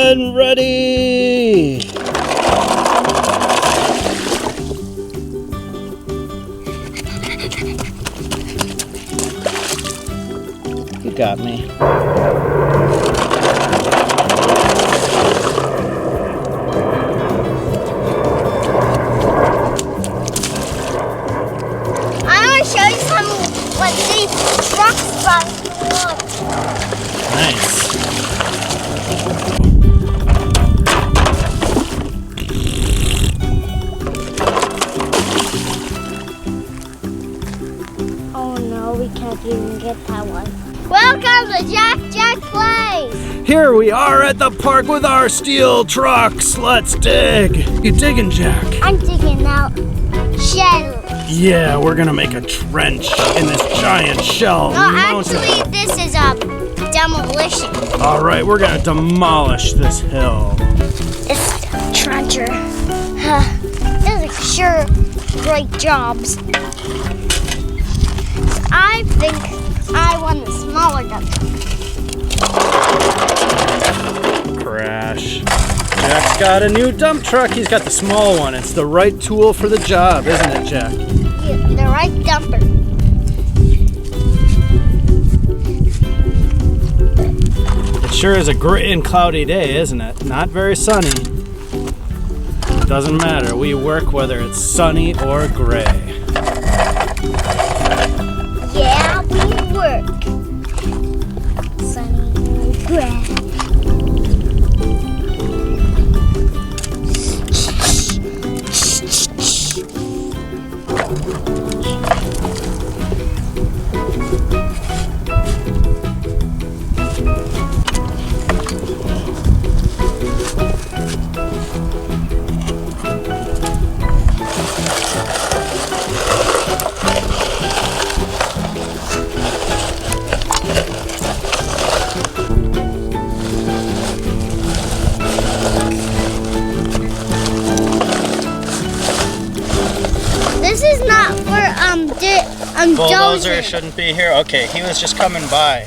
and ready. You got me. What these trucks look. Nice. Oh no, we can't even get that one. Welcome to JackJackPlays. Here we are at the park with our steel trucks. Let's dig. You digging, Jack? I'm digging out shells. Yeah, we're gonna make a trench in this giant shell. No, actually, this is demolition. All right, we're gonna demolish this hill. It's trencher. This is sure great jobs. I think I want the smaller dump truck. Crash. Jack's got a new dump truck. He's got the small one. It's the right tool for the job, isn't it, Jack? Yeah, the right dumper. It sure is a gray and cloudy day, isn't it? Not very sunny. Doesn't matter. We work whether it's sunny or gray. Yeah, we work. Sunny or gray. This is not for Bulldozer shouldn't be here. Okay, he was just coming by.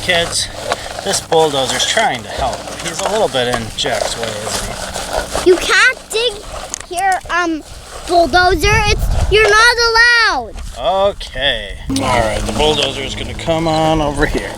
Kids, this bulldozer's trying to help. He's a little bit in Jack's way, isn't he? You can't dig here, bulldozer. You're not allowed. Okay. All right, the bulldozer is going to come on over here.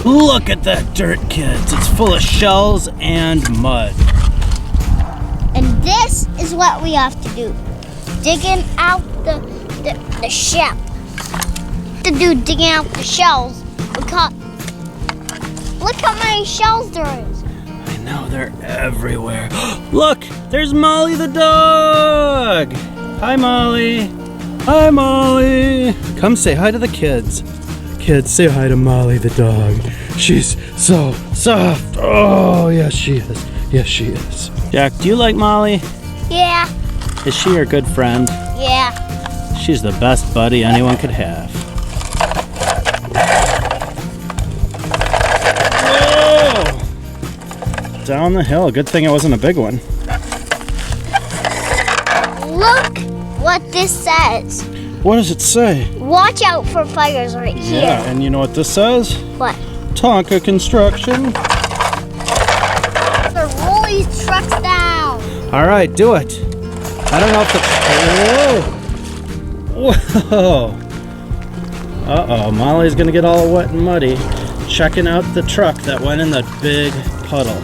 Look at that dirt, kids. It's full of shells and mud. And this is what we have to do. Digging out the shell. Digging out the shells. Look how many shells there is. I know, they're everywhere. Look, there's Molly the dog. Hi, Molly. Hi, Molly. Come say hi to the kids. Kids, say hi to Molly the dog. She's so soft. Oh, yes, she is. Yes, she is. Jack, do you like Molly? Yeah. Is she your good friend? Yeah. She's the best buddy anyone could have. Whoa! Down the hill. Good thing it wasn't a big one. Look what this says. What does it say? Watch out for fires right here. Yeah, and you know what this says? What? Tonka construction. So roll these trucks down. All right, do it. I don't know if the... Whoa! Whoa! Uh-oh, Molly's gonna get all wet and muddy checking out the truck that went in the big puddle.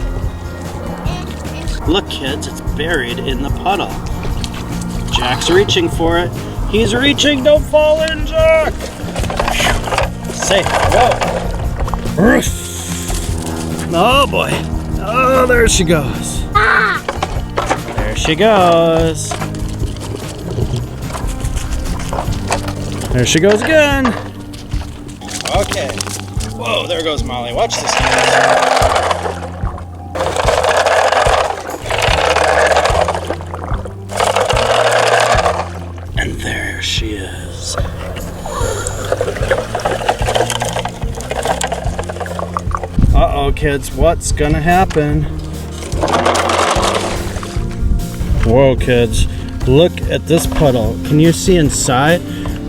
Look, kids, it's buried in the puddle. Jack's reaching for it. He's reaching. Don't fall in, Jack. Say whoa. Oh boy. Oh, there she goes. Ah! There she goes. There she goes again. Okay. Whoa, there goes Molly. Watch this. And there she is. kids, what's gonna happen? Whoa, kids, look at this puddle. Can you see inside?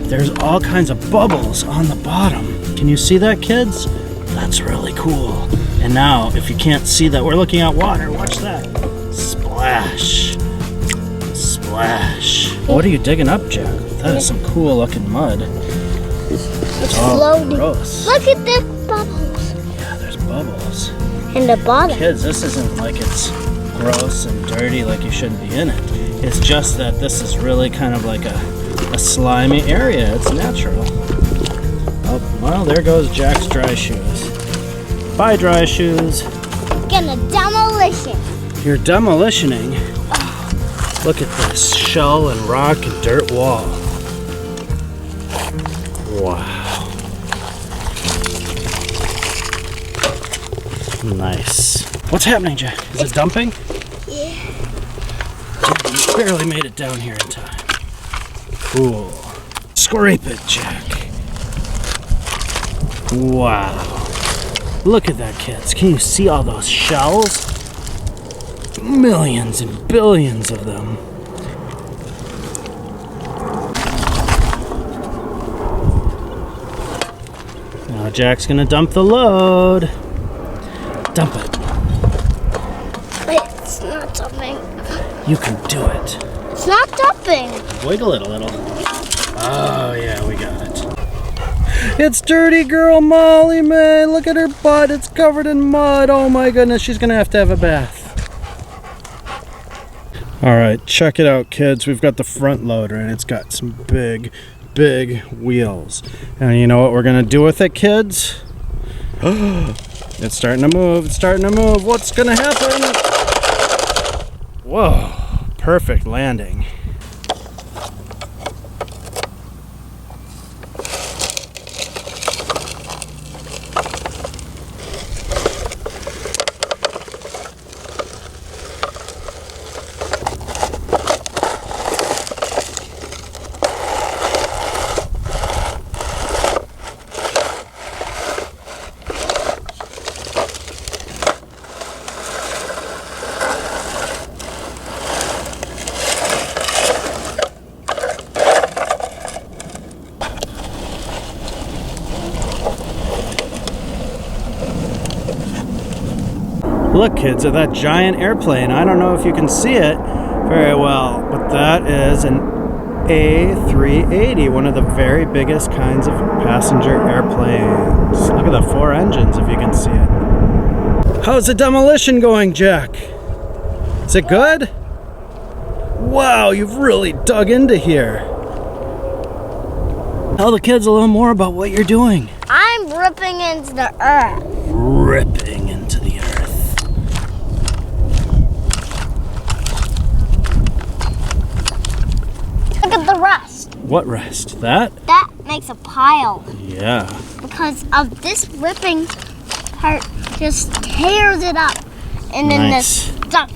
There's all kinds of bubbles on the bottom. Can you see that, kids? That's really cool. And now, if you can't see that, we're looking at water. Watch that. Splash. Splash. What are you digging up, Jack? That is some cool looking mud. It's floating. Gross. Look at the bubbles. Yeah, there's bubbles. In the bottom. Kids, this isn't like it's gross and dirty like you shouldn't be in it. It's just that this is really kind of like a slimy area. It's natural. Oh, well, there goes Jack's dry shoes. Bye, dry shoes. Gonna demolition. You're demolitioning? Look at this shell and rock and dirt wall. Wow. Nice. What's happening, Jack? Is it dumping? Yeah. You barely made it down here in time. Cool. Scrape it, Jack. Wow. Look at that, kids. Can you see all those shells? Millions and billions of them. Now Jack's gonna dump the load. Dump it. Wait, it's not dumping. You can do it. It's not dumping. Wiggle it a little. Oh, yeah, we got it. It's dirty girl Molly, man. Look at her butt. It's covered in mud. Oh my goodness, she's gonna have to have a bath. All right, check it out, kids. We've got the front loader, and it's got some big, big wheels. And you know what we're gonna do with it, kids? It's starting to move. It's starting to move. What's gonna happen? Whoa, perfect landing. Look, kids, at that giant airplane. I don't know if you can see it very well, but that is an A380, one of the very biggest kinds of passenger airplanes. Look at the 4 engines, if you can see it. How's the demolition going, Jack? Is it good? Wow, you've really dug into here. Tell the kids a little more about what you're doing. I'm ripping into the earth. Ripping into the earth. Look at the rust. What rest? That? That makes a pile. Yeah. Because of this ripping part just tears it up. And then Nice. the stuff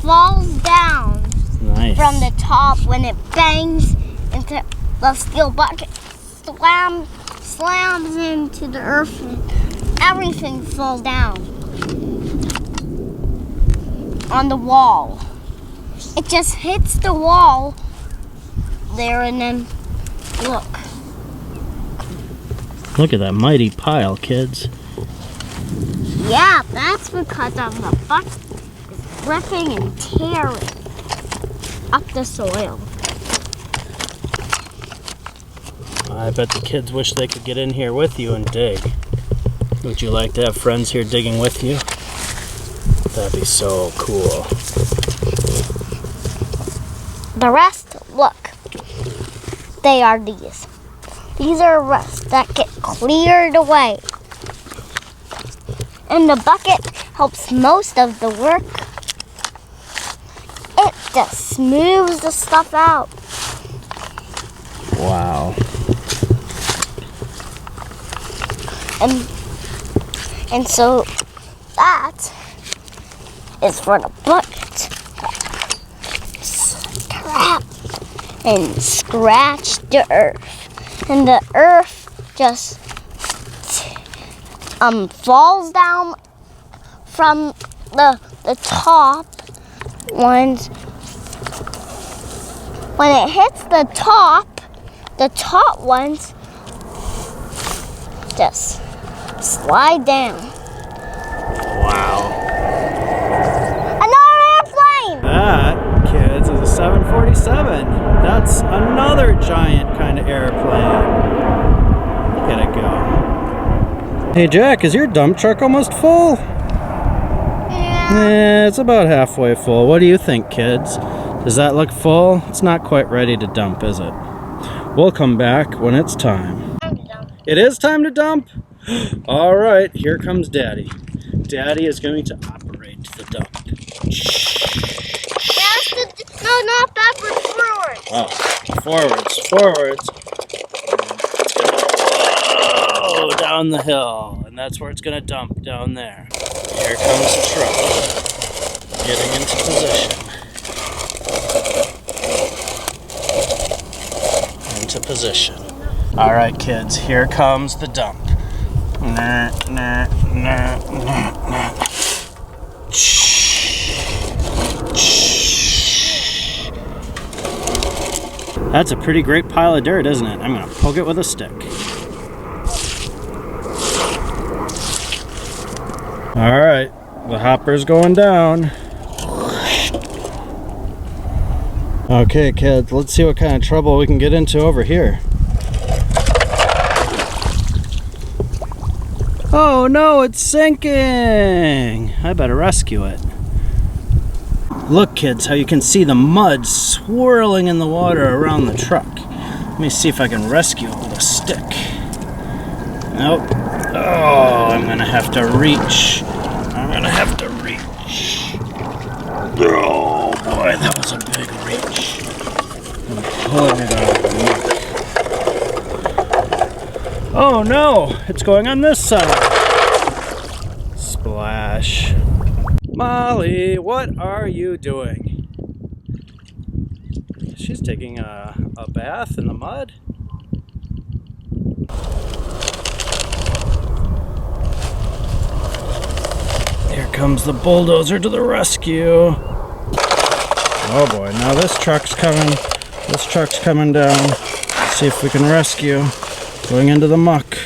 falls down Nice. from the top when it bangs into the steel bucket. Slams into the earth and everything falls down on the wall. It just hits the wall there and then look. Look at that mighty pile, kids. Yeah, that's because of the bucket is ripping and tearing up the soil. I bet the kids wish they could get in here with you and dig. Would you like to have friends here digging with you? That'd be so cool. The rest, look, they are these. These are rust that get cleared away. And the bucket helps most of the work. It just smooths the stuff out. Wow. And so that is for the bucket. Scrap and scratch the earth. And the earth just falls down from the top ones. When it hits the top ones just slide down. Wow. Another airplane! That, kids, is a 747. That's another giant kind of airplane. Look at it go. Hey Jack, is your dump truck almost full? Yeah. It's about halfway full. What do you think, kids? Does that look full? It's not quite ready to dump, is it? We'll come back when it's time. Time to dump. It is time to dump? All right, here comes Daddy. Daddy is going to operate the dump. No, not backwards, forward. Oh, forwards. It's going to go down the hill, and that's where it's going to dump, down there. Here comes the truck, getting into position. Into position. All right, kids, here comes the dump. That's a pretty great pile of dirt, isn't it? I'm gonna poke it with a stick. All right, the hopper's going down. Okay, kids, let's see what kind of trouble we can get into over here. Oh no, it's sinking! I better rescue it. Look, kids, how you can see the mud swirling in the water around the truck. Let me see if I can rescue it with a stick. Nope. Oh, I'm gonna have to reach. Oh boy, that was a big reach. I'm pulling it out of the muck. Oh no, it's going on this side. Splash. Molly, what are you doing? She's taking a bath in the mud. Here comes the bulldozer to the rescue. Oh boy, now this truck's coming. This truck's coming down. Let's see if we can rescue. Going into the muck.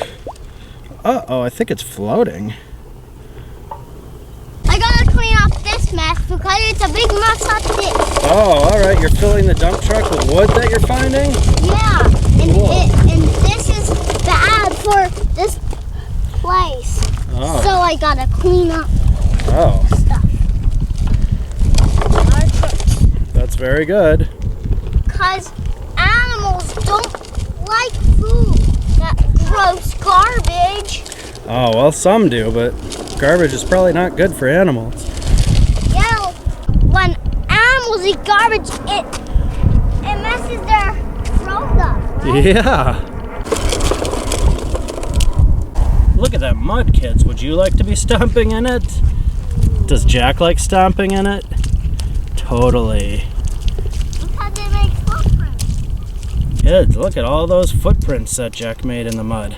Uh-oh, I think it's floating. I gotta clean up this mess because it's a big mess up there. Oh, all right. You're filling the dump truck with wood that you're finding? Yeah, and, Cool. and this is bad for this place. Oh. So I gotta clean up Oh, stuff. that's very good. Because animals don't like food. That gross garbage. Oh, well, some do, but garbage is probably not good for animals. Yeah, when animals eat garbage, it messes their throat up, right? Yeah. Look at that mud, kids. Would you like to be stomping in it? Does Jack like stomping in it? Totally. Because it makes footprints. Kids, look at all those footprints that Jack made in the mud.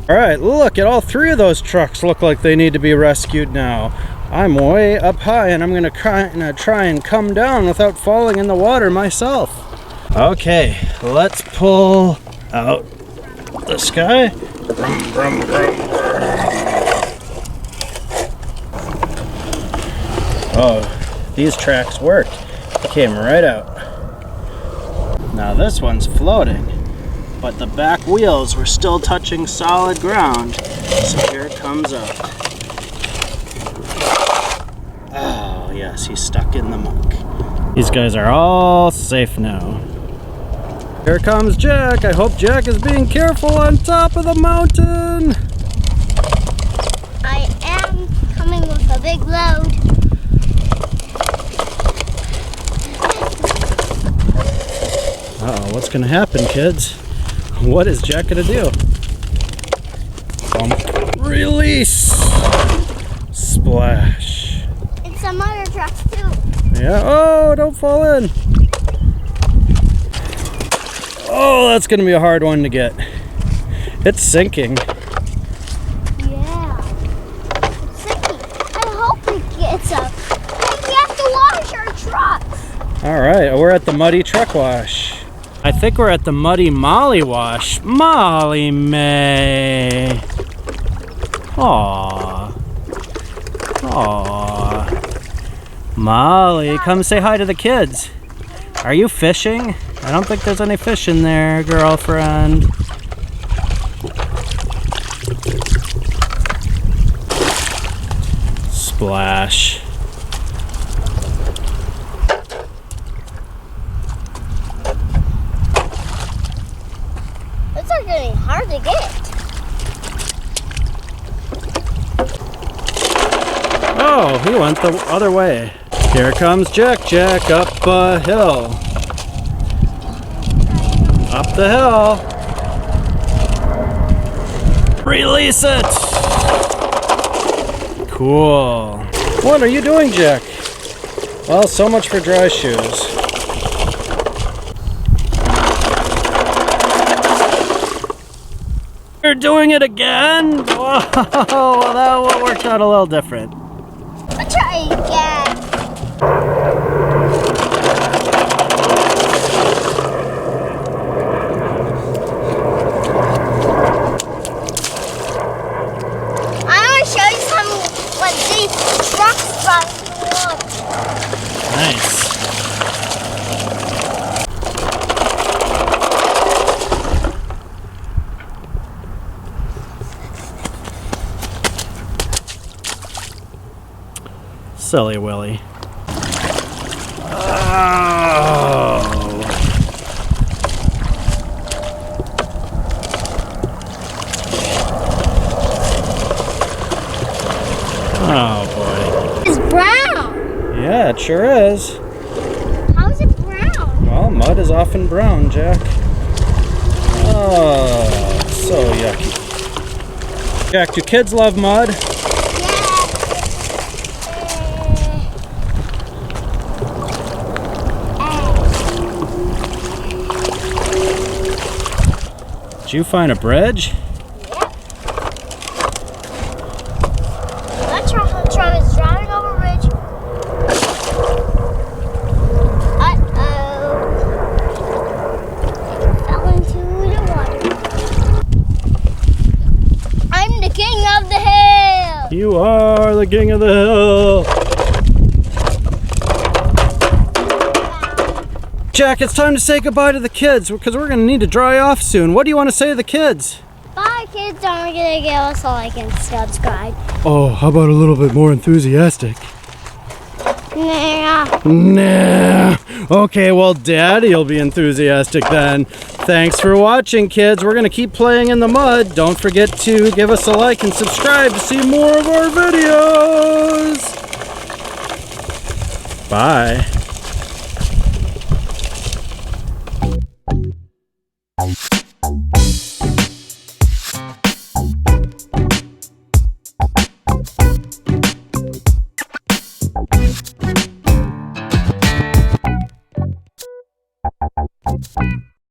All right, look at all three of those trucks look like they need to be rescued now. I'm way up high and I'm gonna try and come down without falling in the water myself. Okay, let's pull out this guy. Brum, brum, brum. Oh, these tracks worked. They came right out. Now this one's floating, but the back wheels were still touching solid ground. So here it comes up. Oh yes, he's stuck in the muck. These guys are all safe now. Here comes Jack. I hope Jack is being careful on top of the mountain. I am coming with a big load. Uh-oh, what's gonna happen, kids? What is Jack gonna do? Release! Splash. And some other trucks too. Yeah, oh, don't fall in. Oh, that's gonna be a hard one to get. It's sinking. All right, we're at the muddy truck wash. I think we're at the muddy Molly wash. Molly May. Aww. Aww. Molly, come say hi to the kids. Are you fishing? I don't think there's any fish in there, girlfriend. Splash. Those are getting hard to get. Oh, he went the other way. Here comes Jack Jack up a hill. Up the hill. Release it! Cool. What are you doing, Jack? Well, so much for dry shoes. You're doing it again? Whoa, that worked out a little different. I'll try again. I want to show you some what these trucks run in the water. Nice. Silly Willy. Oh boy. It's brown. Yeah, it sure is. How is it brown? Well, mud is often brown, Jack. Oh, so yucky. Jack, do kids love mud? Did you find a bridge? That truck is driving over a bridge. Uh-oh. It fell into the water. I'm the king of the hill. You are the king of the hill. Jack, it's time to say goodbye to the kids because we're going to need to dry off soon. What do you want to say to the kids? Bye, kids. Don't forget to give us a like and subscribe. Oh, how about a little bit more enthusiastic? Nah. Nah. Okay, well, Daddy'll be enthusiastic then. Thanks for watching, kids. We're going to keep playing in the mud. Don't forget to give us a like and subscribe to see more of our videos. Bye.